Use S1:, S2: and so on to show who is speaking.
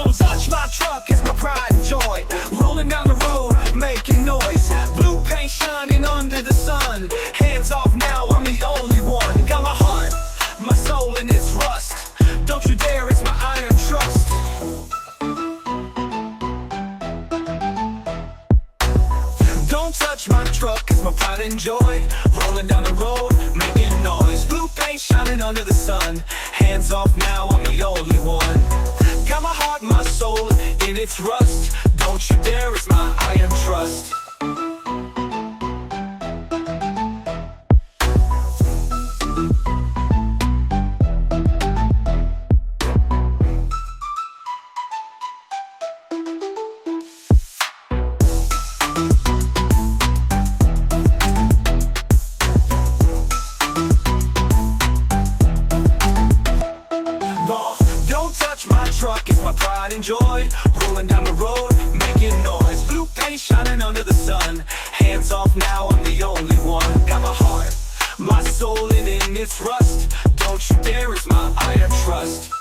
S1: Don't touch my truck, it's my pride and joy. Rolling down the road, making noise. Blue paint shining under the sun. Hands off now, I'm the only one. Got my heart, my soul in its rust. Don't you dare, it's my iron trust. Don't touch my truck, it's my pride and joy. Rolling down the road, making noise. Blue paint shining under the sun. Hands off now, I'm the only one. Got my heart, my soul in its rust. Don't you dare, it's my iron trust. Don't touch my truck, it's my pride and joy. Rolling down the road, making noise. Blue paint shining under the sun. Hands off now, I'm the only one. Got my heart, my soul in its rust. Don't you dare, it's my iron trust.